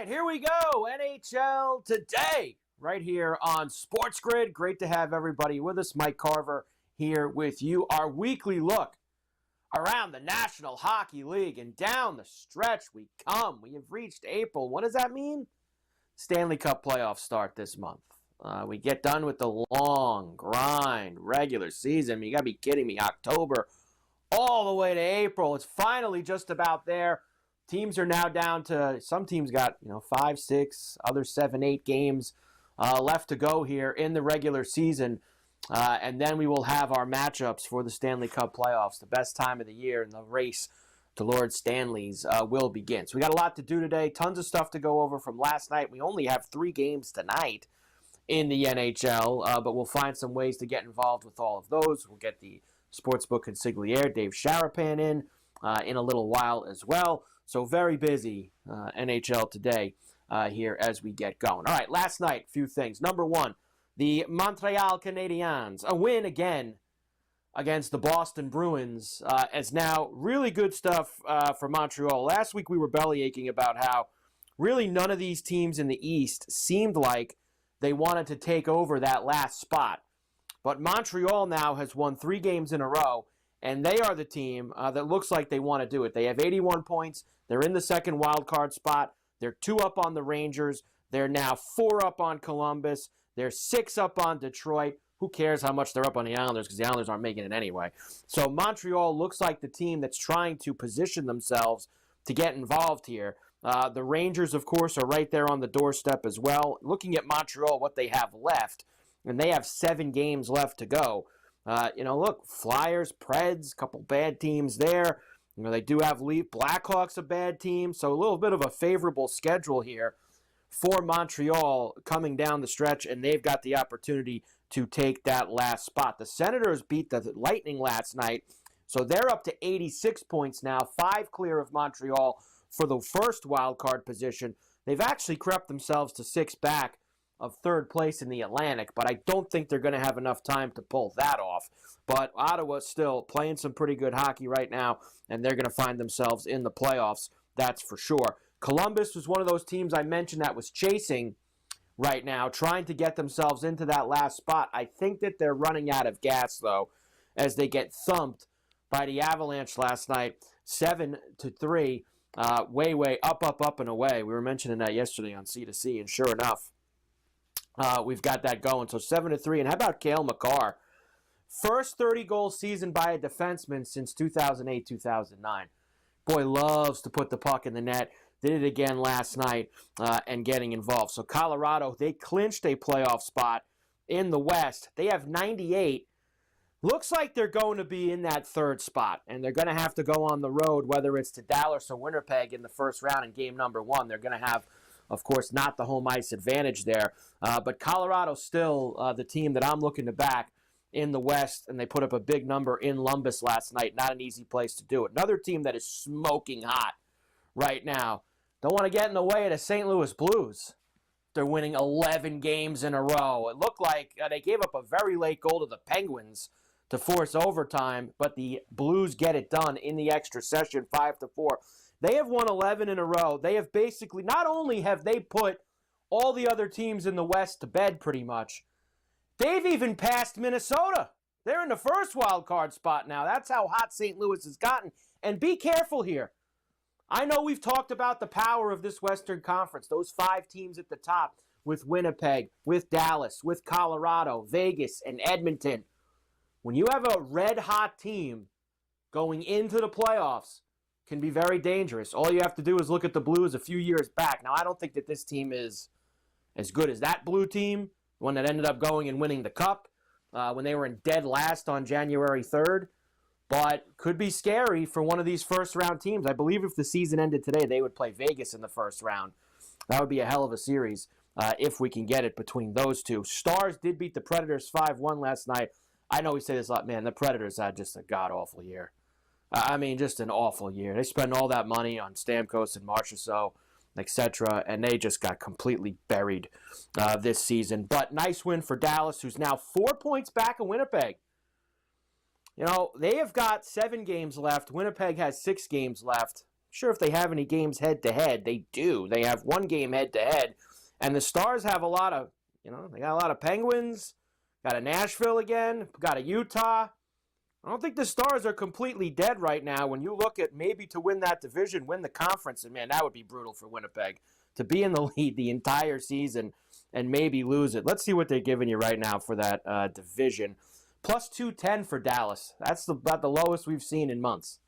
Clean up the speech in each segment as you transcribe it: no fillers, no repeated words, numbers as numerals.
here we go. NHL today, right here on SportsGrid. Great to have everybody with us. Mike Carver here with you. Our weekly look around the National Hockey League, and down the stretch we come. We have reached April. What does that mean? Stanley Cup playoffs start this month. We get done with the long grind regular season. You got to be kidding me. October all the way to April. It's finally just about there. Teams are now down to, some teams got 5, 6, others 7, 8 games left to go here in the regular season. And then we will have our matchups for the Stanley Cup playoffs. The best time of the year, and the race to Lord Stanley's will begin. So we got a lot to do today. Tons of stuff to go over from last night. We only have 3 games tonight in the NHL, but we'll find some ways to get involved with all of those. We'll get the Sportsbook consigliere, Dave Sharapan, in a little while as well. So very busy NHL today here as we get going. All right, last night, a few things. Number one, the Montreal Canadiens, a win again against the Boston Bruins, as now really good stuff for Montreal. Last week we were bellyaching about how really none of these teams in the East seemed like they wanted to take over that last spot. But Montreal now has won 3 games in a row, and they are the team that looks like they want to do it. They have 81 points. They're in the second wild card spot. They're 2 up on the Rangers. They're now 4 up on Columbus. They're 6 up on Detroit. Who cares how much they're up on the Islanders, because the Islanders aren't making it anyway. So Montreal looks like the team that's trying to position themselves to get involved here. The Rangers, of course, are right there on the doorstep as well. Looking at Montreal, what they have left, and they have 7 games left to go. Look, Flyers, Preds, a couple bad teams there. They do have Blackhawks, a bad team. So a little bit of a favorable schedule here for Montreal coming down the stretch, and they've got the opportunity to take that last spot. The Senators beat the Lightning last night, so they're up to 86 points now, 5 clear of Montreal for the first wild card position. They've actually crept themselves to 6 back of third place in the Atlantic, but I don't think they're going to have enough time to pull that off. But Ottawa's still playing some pretty good hockey right now, and they're going to find themselves in the playoffs, that's for sure. Columbus was one of those teams I mentioned that was chasing right now, trying to get themselves into that last spot. I think that they're running out of gas, though, as they get thumped by the Avalanche last night, 7-3, way up and away. We were mentioning that yesterday on C2C, and sure enough, we've got that going. So 7-3. And how about Cale Makar? First 30-goal season by a defenseman since 2008-2009. Boy loves to put the puck in the net. Did it again last night and getting involved. So Colorado, they clinched a playoff spot in the West. They have 98. Looks like they're going to be in that third spot, and they're going to have to go on the road, whether it's to Dallas or Winnipeg in the first round in game number 1. They're going to have, of course, not the home ice advantage there. But Colorado's still the team that I'm looking to back in the West, and they put up a big number in Columbus last night. Not an easy place to do it. Another team that is smoking hot right now. Don't want to get in the way of the St. Louis Blues. They're winning 11 games in a row. It looked like they gave up a very late goal to the Penguins to force overtime, but the Blues get it done in the extra session, 5-4. They have won 11 in a row. They have basically, not only have they put all the other teams in the West to bed pretty much, they've even passed Minnesota. They're in the first wild card spot now. That's how hot St. Louis has gotten. And be careful here. I know we've talked about the power of this Western Conference, those 5 teams at the top with Winnipeg, with Dallas, with Colorado, Vegas, and Edmonton. When you have a red-hot team going into the playoffs, can be very dangerous. All you have to do is look at the Blues a few years back. Now, I don't think that this team is as good as that Blue team, one that ended up going and winning the Cup when they were in dead last on January 3rd. But could be scary for one of these first-round teams. I believe if the season ended today, they would play Vegas in the first round. That would be a hell of a series if we can get it between those two. Stars did beat the Predators 5-1 last night. I know we say this a lot, man, the Predators had just a god-awful year. Just an awful year. They spent all that money on Stamkos and Marchessault, etc., and they just got completely buried this season. But nice win for Dallas, who's now 4 points back of Winnipeg. They have got 7 games left. Winnipeg has 6 games left. Sure, if they have any games head-to-head, they do. They have one game head-to-head, and the Stars have a lot of, they got a lot of Penguins, got a Nashville again, got a Utah. I don't think the Stars are completely dead right now. When you look at maybe to win that division, win the conference, and man, that would be brutal for Winnipeg to be in the lead the entire season and maybe lose it. Let's see what they're giving you right now for that division. Plus 210 for Dallas. That's about the lowest we've seen in months.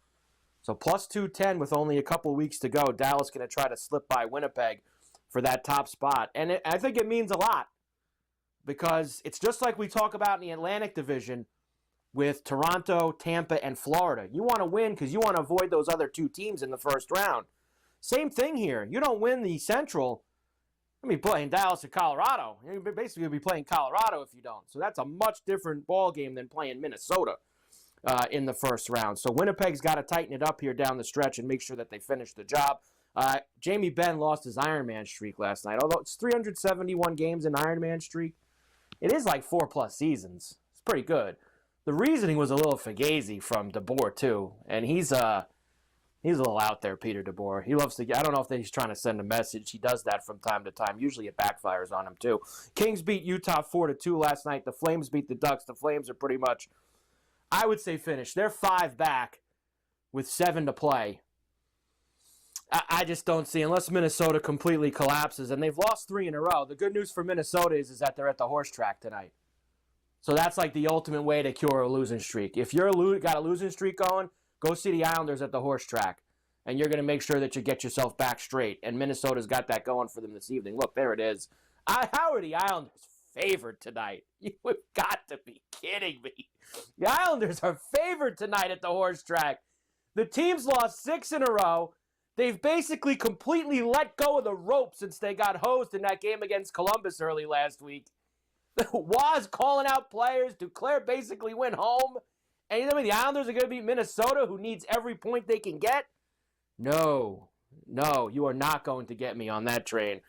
So plus 210 with only a couple weeks to go. Dallas going to try to slip by Winnipeg for that top spot. And I think it means a lot because it's just like we talk about in the Atlantic Division with Toronto, Tampa, and Florida. You want to win because you want to avoid those other two teams in the first round. Same thing here. You don't win the Central, playing Dallas or Colorado. You're basically going to be playing Colorado if you don't. So that's a much different ball game than playing Minnesota in the first round. So Winnipeg's got to tighten it up here down the stretch and make sure that they finish the job. Jamie Benn lost his Ironman streak last night. Although it's 371 games in Ironman streak, it is like 4+ seasons. It's pretty good. The reasoning was a little fugazi from DeBoer, too. And he's a little out there, Peter DeBoer. He loves to – I don't know if he's trying to send a message. He does that from time to time. Usually it backfires on him, too. Kings beat Utah 4-2 last night. The Flames beat the Ducks. The Flames are pretty much, I would say, finished. They're 5 back with 7 to play. I just don't see, unless Minnesota completely collapses, and they've lost 3 in a row. The good news for Minnesota is that they're at the horse track tonight. So that's like the ultimate way to cure a losing streak. If you're got a losing streak going, go see the Islanders at the horse track, and you're going to make sure that you get yourself back straight. And Minnesota's got that going for them this evening. Look, there it is. How are the Islanders favored tonight? You've got to be kidding me. The Islanders are favored tonight at the horse track. The team's lost 6 in a row. They've basically completely let go of the rope since they got hosed in that game against Columbus early last week. Waz calling out players. Duclair basically went home. And you tell me the Islanders are going to beat Minnesota, who needs every point they can get? No, you are not going to get me on that train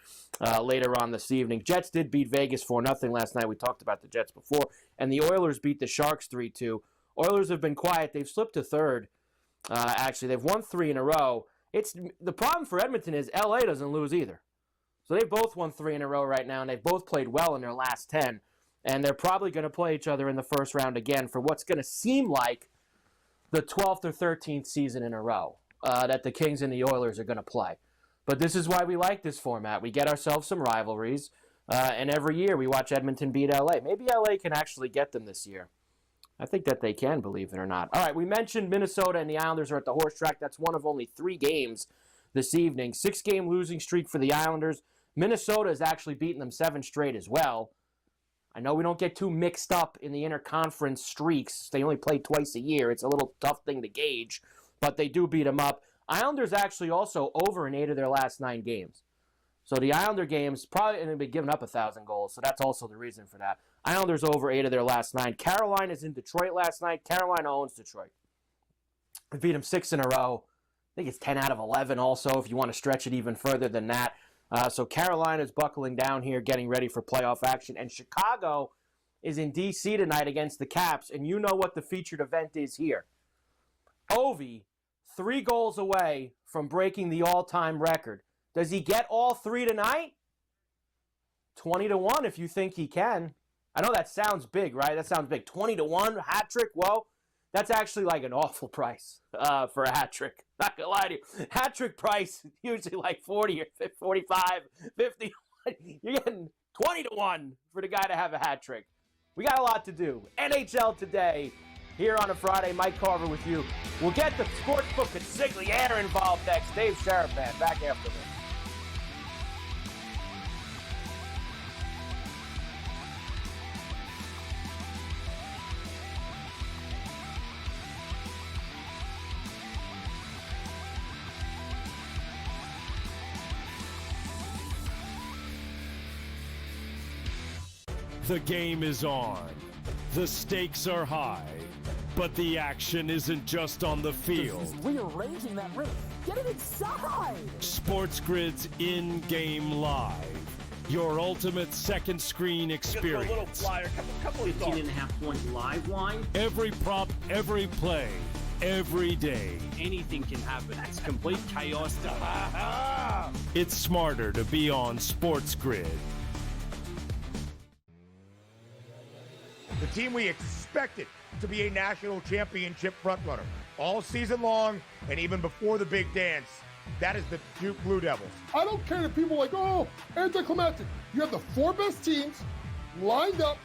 later on this evening. Jets did beat Vegas 4-0 last night. We talked about the Jets before. And the Oilers beat the Sharks 3-2. Oilers have been quiet. They've slipped to third. Actually, they've won 3 in a row. The problem for Edmonton is LA doesn't lose either. So they've both won 3 in a row right now, and they've both played well in their last 10. And they're probably going to play each other in the first round again for what's going to seem like the 12th or 13th season in a row that the Kings and the Oilers are going to play. But this is why we like this format. We get ourselves some rivalries, and every year we watch Edmonton beat LA. Maybe LA can actually get them this year. I think that they can, believe it or not. All right, we mentioned Minnesota and the Islanders are at the horse track. That's one of only 3 games this evening. 6-game losing streak for the Islanders. Minnesota has actually beaten them 7 straight as well. I know we don't get too mixed up in the interconference streaks. They only play twice a year. It's a little tough thing to gauge, but they do beat them up. Islanders actually also over in 8 of their last 9 games. So the Islander games probably and they've been giving up 1,000 goals, so that's also the reason for that. Islanders over 8 of their last 9. Carolina's in Detroit last night. Carolina owns Detroit. They beat them 6 in a row. I think it's 10 out of 11 also if you want to stretch it even further than that. So Carolina's buckling down here, getting ready for playoff action. And Chicago is in D.C. tonight against the Caps. And you know what the featured event is here. Ovi, 3 goals away from breaking the all-time record. Does he get all 3 tonight? 20-1 if you think he can. I know that sounds big, right? That sounds big. 20-1, hat trick? Whoa. That's actually like an awful price for a hat trick. Not gonna lie to you. Hat trick price usually like 40 or 45, 50. You're getting 20-1 for the guy to have a hat trick. We got a lot to do. NHL today here on a Friday. Mike Carver with you. We'll get the sportsbook consigliere involved next. Dave Sharapan back after this. The game is on. The stakes are high. But the action isn't just on the field. Rearranging that rim. Get it inside! SportsGrid's in-game live. Your ultimate second screen experience. Couple 15.5 point live line. Every prop, every play. every day. Anything can happen. It's complete chaos. It's smarter to be on SportsGrid. The team we expected to be a national championship frontrunner all season long and even before the big dance. That is the Duke Blue Devils. I don't care that people are like, oh, anticlimactic. You have the 4 best teams lined up,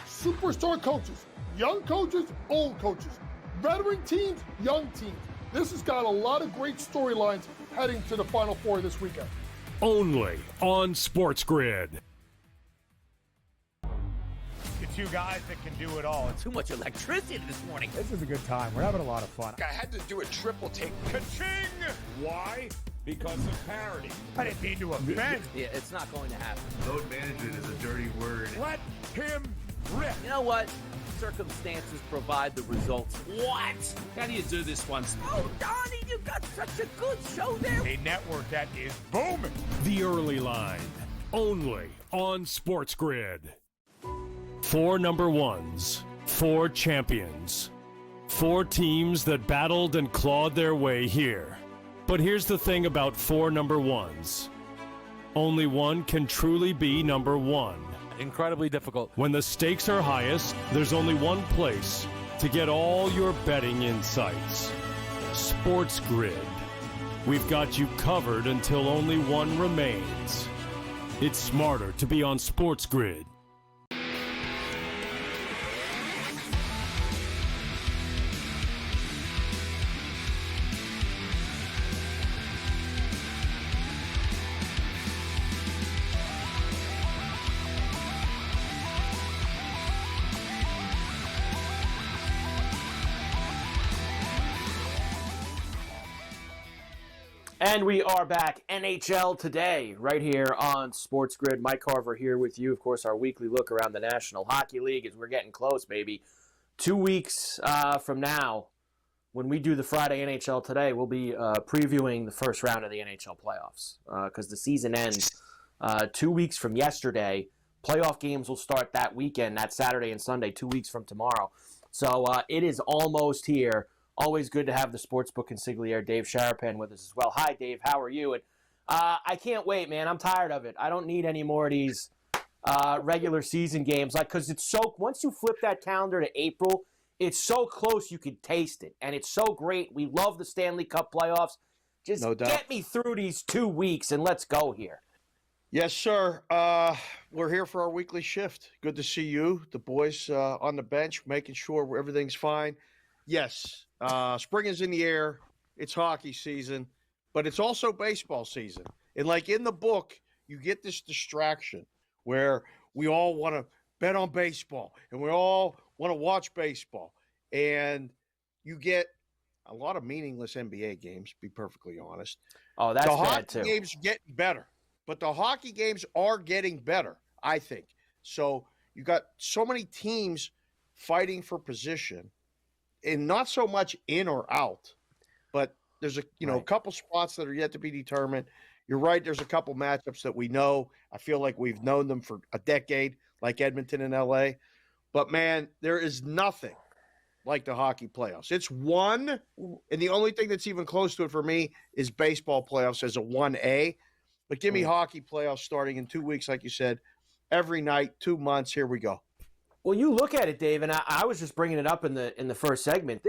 superstar coaches, young coaches, old coaches, veteran teams, young teams. This has got a lot of great storylines heading to the Final Four this weekend. Only on SportsGrid. The 2 guys that can do it all. Too much electricity this morning. This is a good time. We're having a lot of fun. I had to do a triple take. Ka-ching! Why? Because of parity. I didn't mean to offend. Yeah, it's not going to happen. Load management is a dirty word. Let him rip. You know what? Circumstances provide the results. What? How do you do this once? Oh, Donnie, you've got such a good show there. A network that is booming. The early line. Only on SportsGrid. 4 number ones. 4 champions. 4 teams that battled and clawed their way here. But here's the thing about 4 number ones. Only one can truly be number one. Incredibly difficult. When the stakes are highest, there's only one place to get all your betting insights. SportsGrid. We've got you covered until only one remains. It's smarter to be on SportsGrid. And we are back, NHL Today, right here on SportsGrid. Mike Carver here with you. Of course, our weekly look around the National Hockey League as we're getting close, baby. 2 weeks from now, when we do the Friday NHL Today, we'll be previewing the first round of the NHL playoffs because the season ends 2 weeks from yesterday. Playoff games will start that weekend, that Saturday and Sunday, 2 weeks from tomorrow. So it is almost here. Always good to have the sportsbook consigliere, Dave Sharapan, with us as well. Hi, Dave. How are you? And I can't wait, man. I'm tired of it. I don't need any more of these regular season games, because it's so. Once you flip that calendar to April, it's so close you can taste it, and it's so great. We love the Stanley Cup playoffs. Just get me through these 2 weeks, and let's go here. Yes, sir. We're here for our weekly shift. Good to see you, the boys on the bench, making sure everything's fine. Yes. Spring is in the air. It's hockey season, but it's also baseball season. And like in the book, you get this distraction where we all want to bet on baseball and we all want to watch baseball. And you get a lot of meaningless NBA games, to be perfectly honest. Oh, that's bad too. The hockey games are getting better, but the hockey games are getting better, I think. So you got so many teams fighting for position. And not so much in or out, but there's a couple spots that are yet to be determined. You're right. There's a couple matchups that we know. I feel like we've known them for a decade, like Edmonton and LA. But man, there is nothing like the hockey playoffs. It's one, and the only thing that's even close to it for me is baseball playoffs as a 1A. But give me hockey playoffs starting in 2 weeks, like you said, every night, 2 months. Here we go. Well, you look at it, Dave, and I was just bringing it up in the first segment.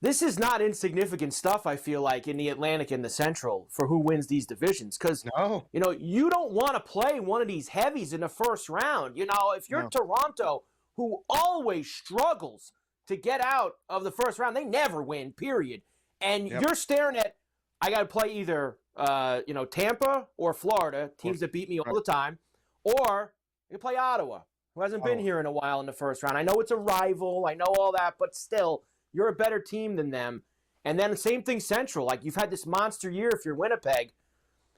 This is not insignificant stuff, I feel like, in the Atlantic and the Central for who wins these divisions. Because, you don't want to play one of these heavies in the first round. If you're Toronto, who always struggles to get out of the first round, they never win, period. And you're staring at, I got to play either, Tampa or Florida, teams that beat me all the time, or you play Ottawa, who hasn't been here in a while in the first round. I know it's a rival. I know all that, but still, you're a better team than them. And then the same thing Central. Like, you've had this monster year if you're Winnipeg.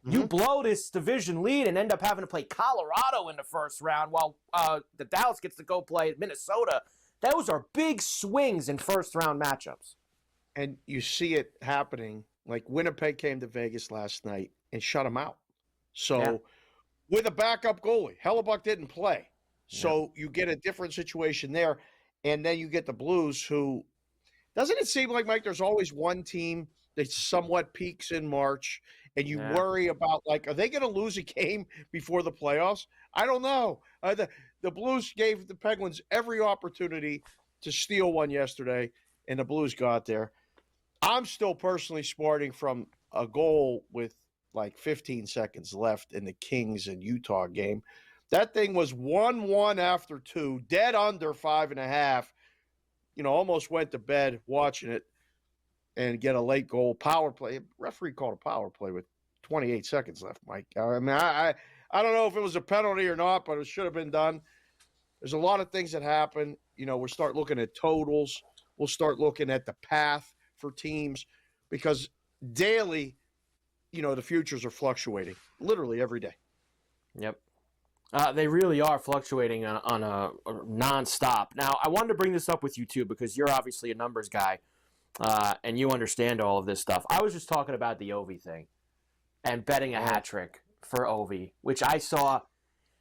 You blow this division lead and end up having to play Colorado in the first round while the Dallas gets to go play Minnesota. Those are big swings in first-round matchups. And you see it happening. Like, Winnipeg came to Vegas last night and shut them out. So, with a backup goalie, Hellebuck didn't play. So you get a different situation there. And then you get the Blues who Doesn't it seem like, Mike, there's always one team that somewhat peaks in March, and you worry about, like, are they going to lose a game before the playoffs? I don't know. The Blues gave the Penguins every opportunity to steal one yesterday, and the Blues got there. I'm still personally smarting from a goal with like 15 seconds left in the Kings and Utah game. That thing was 1-1 after 2, dead under 5.5. Almost went to bed watching it and get a late goal power play. Referee called a power play with 28 seconds left, Mike. I mean, I don't know if it was a penalty or not, but it should have been done. There's a lot of things that happen. We'll start looking at totals. We'll start looking at the path for teams because daily, the futures are fluctuating literally every day. Yep. They really are fluctuating on a nonstop. Now, I wanted to bring this up with you, too, because you're obviously a numbers guy, and you understand all of this stuff. I was just talking about the Ovi thing and betting a hat trick for Ovi, which I saw.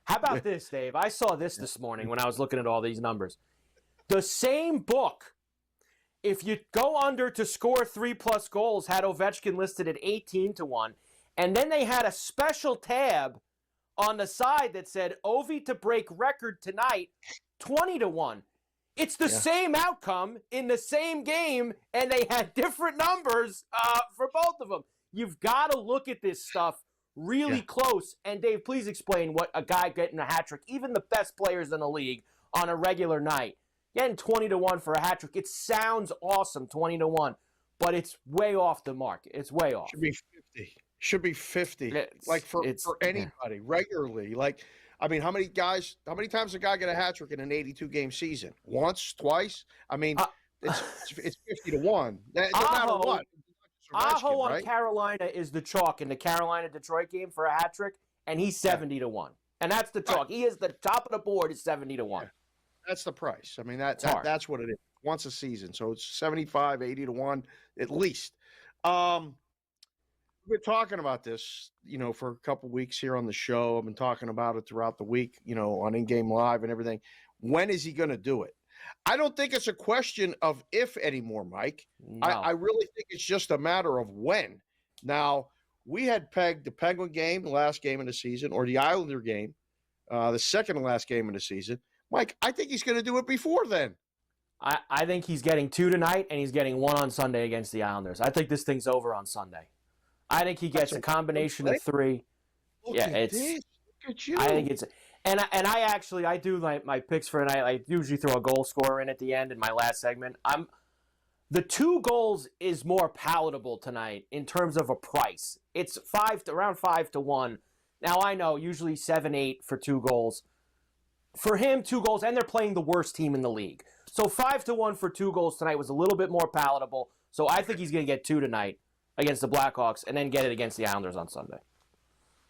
How about this, Dave? I saw this morning when I was looking at all these numbers. The same book, if you go under to score 3+ goals, had Ovechkin listed at 18-1, and then they had a special tab on the side that said Ovi to break record tonight, 20-1. It's the same outcome in the same game, and they had different numbers for both of them. You've got to look at this stuff really close. And Dave, please explain what a guy getting a hat trick, even the best players in the league on a regular night, getting 20-1 for a hat trick. It sounds awesome, 20-1, but it's way off the mark. It's way off. Should be 50. Like for anybody regularly. Like, I mean, how many times a guy get a hat trick in an 82-game season? Once, twice? I mean, it's 50-1. No matter what. Aho on Carolina is the chalk in the Carolina-Detroit game for a hat trick, and he's 70-1. And that's the chalk. He is the top of the board is 70-1. Yeah. That's the price. I mean, that's what it is. Once a season. So it's 75, 80-1 at least. We've been talking about this, for a couple of weeks here on the show. I've been talking about it throughout the week, on In-Game Live and everything. When is he going to do it? I don't think it's a question of if anymore, Mike. No. I really think it's just a matter of when. Now, we had pegged the Penguin game, the last game of the season, or the Islander game, the second to last game of the season. Mike, I think he's going to do it before then. I think he's getting 2 tonight, and he's getting 1 on Sunday against the Islanders. I think this thing's over on Sunday. I think he gets a combination of 3. Look at you. I think it's and I do my picks for tonight. I usually throw a goal scorer in at the end in my last segment. The 2 goals is more palatable tonight in terms of a price. It's around 5-1. Now I know usually 7-8 for 2 goals. For him, 2 goals, and they're playing the worst team in the league. So 5-1 for 2 goals tonight was a little bit more palatable. So I think he's going to get 2 tonight against the Blackhawks, and then get it against the Islanders on Sunday.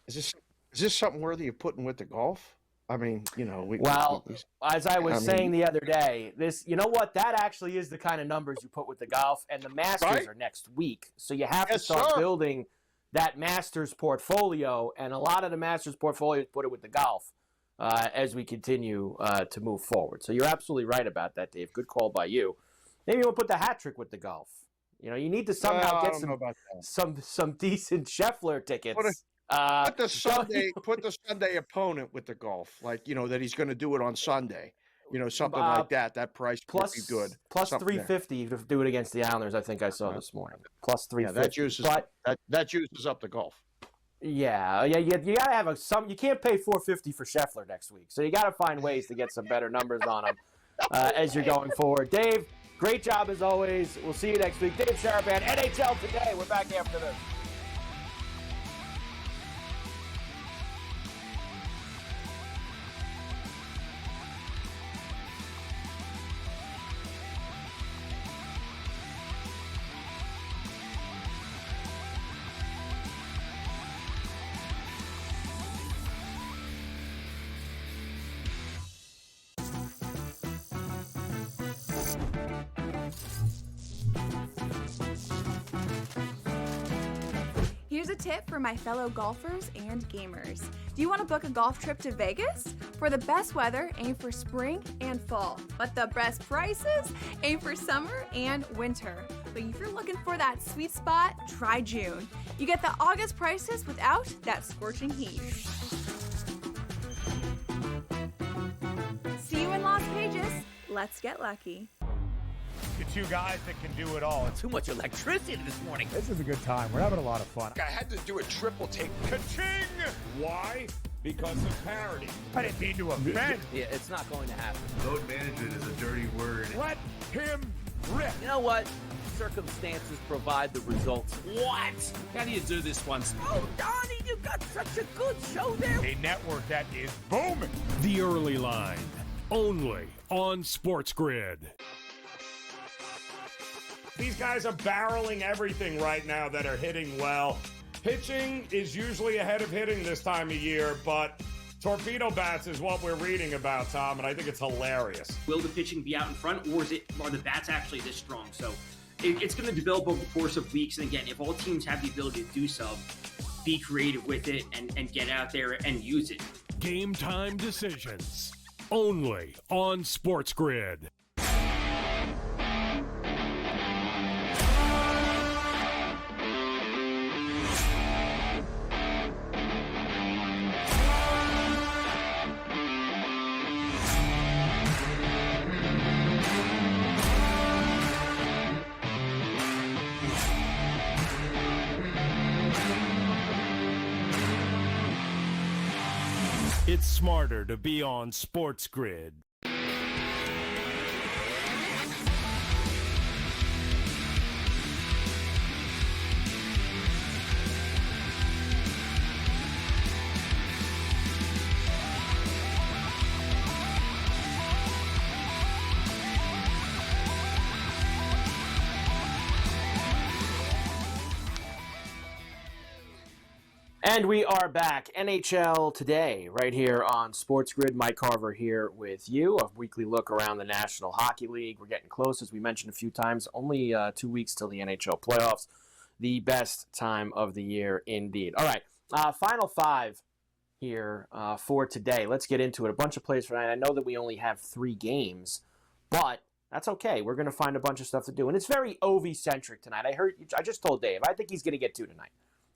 Is this something worthy of putting with the golf? I mean, as I was saying the other day, that actually is the kind of numbers you put with the golf, and the Masters are next week. So you have to start building that Masters portfolio, and a lot of the Masters portfolios put it with the golf as we continue to move forward. So you're absolutely right about that, Dave. Good call by you. Maybe you'll put the hat trick with the golf. You need to somehow get some decent Scheffler tickets. Put the Sunday opponent with the golf, like that he's going to do it on Sunday. Something like that. That price would be good. Plus 350 to do it against the Islanders. I think I saw this morning. Plus 350. That juices up the golf. Yeah. You got to have you can't pay $450 for Scheffler next week, so you got to find ways to get some better numbers on him as you're going forward. Dave, great job as always. We'll see you next week. Dave Sharaban, NHL Today. We're back after this. Here's a tip for my fellow golfers and gamers. Do you want to book a golf trip to Vegas? For the best weather, aim for spring and fall. But the best prices, aim for summer and winter. But if you're looking for that sweet spot, try June. You get the August prices without that scorching heat. See you in Las Vegas. Let's get lucky. The two guys that can do it all. Too much electricity this morning. This is a good time. We're having a lot of fun. I had to do a triple take. Ka-ching! Why? Because of parity. I didn't mean to offend. Yeah, it's not going to happen. Load management is a dirty word. Let him rip. You know what? Circumstances provide the results. What? How do you do this one? Oh, Donnie, you got such a good show there. A network that is booming. The Early Line, only on SportsGrid. These guys are barreling everything right now that are hitting well. Pitching is usually ahead of hitting this time of year, but torpedo bats is what we're reading about, Tom, and I think it's hilarious. Will the pitching be out in front, or are the bats actually this strong? So it's going to develop over the course of weeks. And again, if all teams have the ability to do so, be creative with it and get out there and use it. Game time decisions, only on SportsGrid. It's smarter to be on SportsGrid. And we are back. NHL Today, right here on SportsGrid. Mike Carver here with you. A weekly look around the National Hockey League. We're getting close, as we mentioned a few times. Only 2 weeks till the NHL playoffs. The best time of the year, indeed. All right, final five here for today. Let's get into it. A bunch of plays for tonight. I know that we only have 3 games, but that's okay. We're going to find a bunch of stuff to do. And it's very Ovi-centric tonight. I just told Dave, I think he's going to get 2 tonight.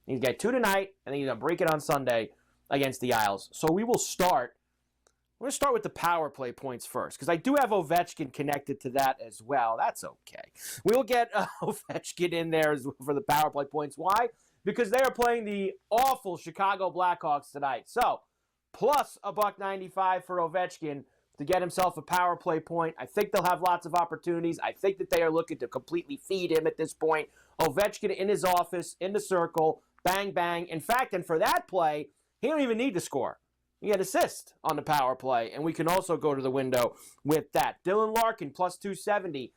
He's got 2 tonight, and then he's going to break it on Sunday against the Isles. So we're going to start with the power play points first, because I do have Ovechkin connected to that as well. That's okay. We'll get Ovechkin in there for the power play points. Why? Because they are playing the awful Chicago Blackhawks tonight. So, plus $1.95 for Ovechkin to get himself a power play point. I think they'll have lots of opportunities. I think that they are looking to completely feed him at this point. Ovechkin in his office, in the circle, bang, bang. In fact, and for that play, he don't even need to score. He had assist on the power play, and we can also go to the window with that. Dylan Larkin, plus 270.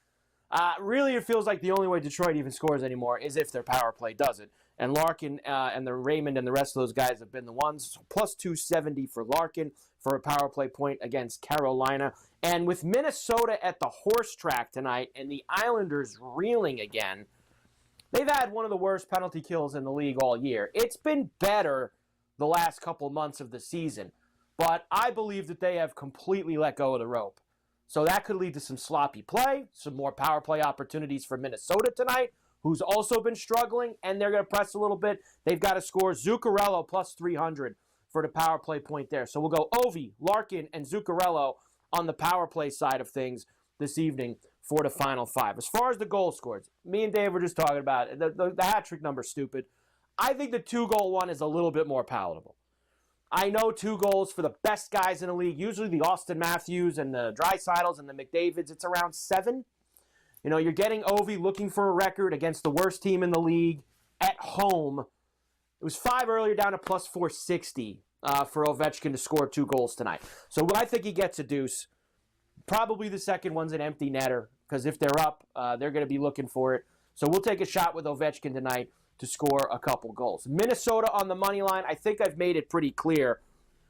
Really, it feels like the only way Detroit even scores anymore is if their power play does it. And Larkin and the Raymond and the rest of those guys have been the ones. So plus 270 for Larkin for a power play point against Carolina. And with Minnesota at the horse track tonight and the Islanders reeling again, they've had one of the worst penalty kills in the league all year. It's been better the last couple months of the season, but I believe that they have completely let go of the rope. So that could lead to some sloppy play, some more power play opportunities for Minnesota tonight, who's also been struggling, and they're going to press a little bit. They've got to score. Zuccarello plus 300 for the power play point there. So we'll go Ovi, Larkin, and Zuccarello on the power play side of things this evening for the final 5. As far as the goal scores, me and Dave were just talking about it. The hat trick number's stupid. I think the 2-goal one is a little bit more palatable. I know 2 goals for the best guys in the league, usually the Austin Matthews and the Dreisaitl's and the McDavids, it's around 7. You know, you're getting Ovi looking for a record against the worst team in the league at home. It was 5 earlier, down to plus 460 for Ovechkin to score 2 goals tonight. So I think he gets a deuce. Probably the second one's an empty netter, because if they're up, they're going to be looking for it. So we'll take a shot with Ovechkin tonight to score a couple goals. Minnesota on the money line. I think I've made it pretty clear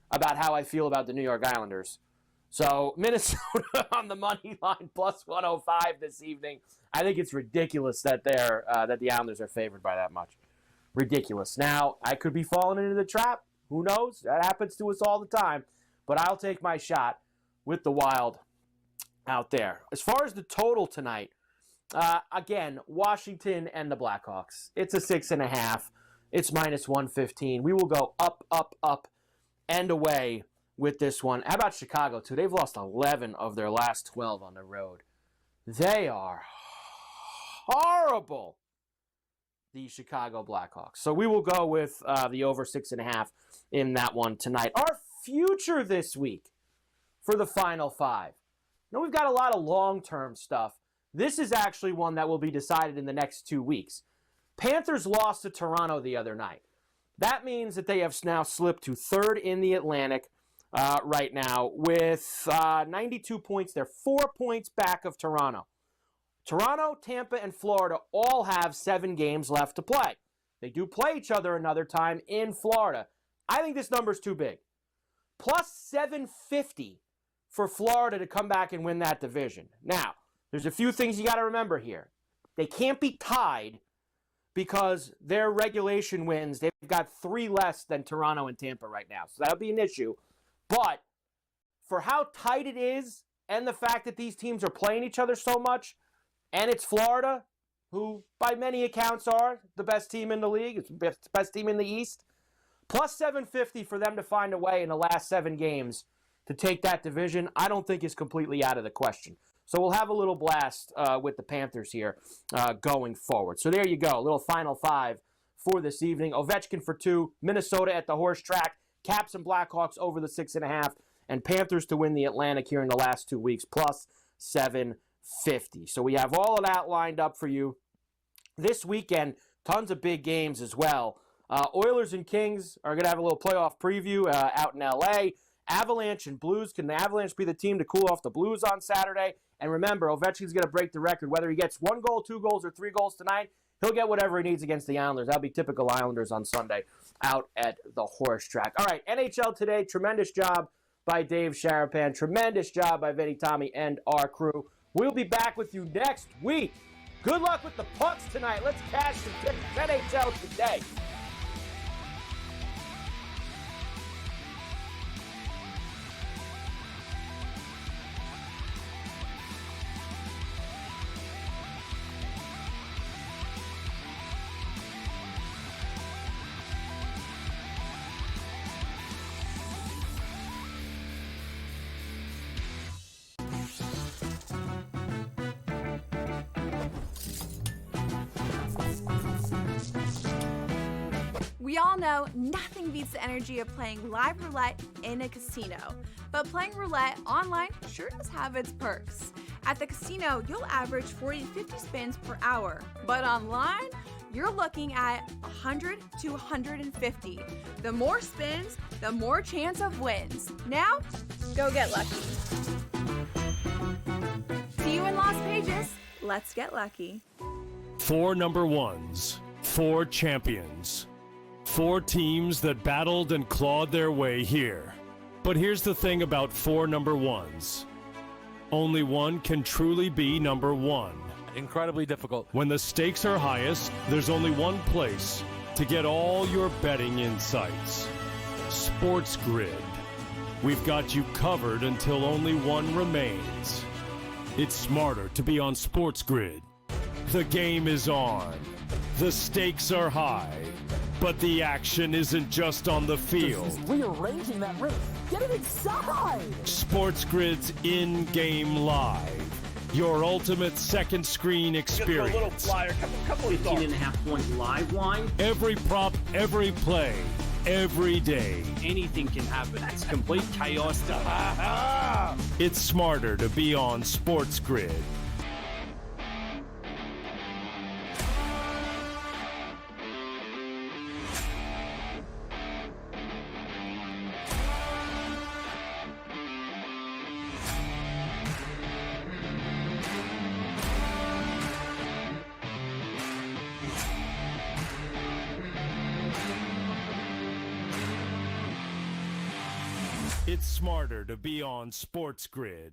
about how I feel about the New York Islanders. So Minnesota on the money line plus 105 this evening. I think it's ridiculous that that the Islanders are favored by that much. Ridiculous. Now, I could be falling into the trap. Who knows? That happens to us all the time. but I'll take my shot with the Wild out there. As far as the total tonight, again, Washington and the Blackhawks. It's a 6.5. It's -115. We will go up, up, up, and away with this one. How about Chicago, too? They've lost 11 of their last 12 on the road. They are horrible, the Chicago Blackhawks. So we will go with the over 6.5 in that one tonight. Our future this week for the Final Five. Now, we've got a lot of long-term stuff. This is actually one that will be decided in the next 2 weeks. Panthers lost to Toronto the other night. That means that they have now slipped to third in the Atlantic right now with 92 points. They're 4 points back of Toronto. Toronto, Tampa, and Florida all have 7 games left to play. They do play each other another time in Florida. I think this number's too big. Plus 750 for Florida to come back and win that division. Now, there's a few things you got to remember here. They can't be tied because their regulation wins, they've got 3 less than Toronto and Tampa right now. So that'll be an issue. But for how tight it is and the fact that these teams are playing each other so much, and it's Florida, who by many accounts are the best team in the league, it's the best team in the East, plus 750 for them to find a way in the last 7 games to take that division, I don't think is completely out of the question. So we'll have a little blast with the Panthers here going forward. So there you go, a little Final Five for this evening. Ovechkin for 2, Minnesota at the horse track, Caps and Blackhawks over the 6.5, and Panthers to win the Atlantic here in the last 2 weeks, plus 750. So we have all of that lined up for you this weekend. Tons of big games as well. Oilers and Kings are going to have a little playoff preview out in L.A. Avalanche and Blues. Can the Avalanche be the team to cool off the Blues on Saturday? And remember, Ovechkin's going to break the record. Whether he gets 1 goal, 2 goals, or 3 goals tonight, he'll get whatever he needs against the Islanders. That'll be typical Islanders on Sunday out at the horse track. All right, NHL today. Tremendous job by Dave Sharapan. Tremendous job by Vinny, Tommy, and our crew. We'll be back with you next week. Good luck with the pucks tonight. Let's cash some tickets. NHL today. We all know nothing beats the energy of playing live roulette in a casino. But playing roulette online sure does have its perks. At the casino, you'll average 40 to 50 spins per hour. But online, you're looking at 100 to 150. The more spins, the more chance of wins. Now, go get lucky. See you in Las Vegas. Let's get lucky. 4 number ones, 4 champions. 4 teams that battled and clawed their way here. But here's the thing about 4 number ones. Only one can truly be number 1. Incredibly difficult. When the stakes are highest, there's only one place to get all your betting insights. SportsGrid. We've got you covered until only one remains. It's smarter to be on SportsGrid. The game is on. The stakes are high. But the action isn't just on the field. He's rearranging that roof. Get it inside! SportsGrid's in-game live. Your ultimate second screen experience. Just a little flyer, couple of 15.5 point live line. Every prop, every play, every day. Anything can happen. It's complete chaos. It's smarter to be on SportsGrid. It's smarter to be on SportsGrid.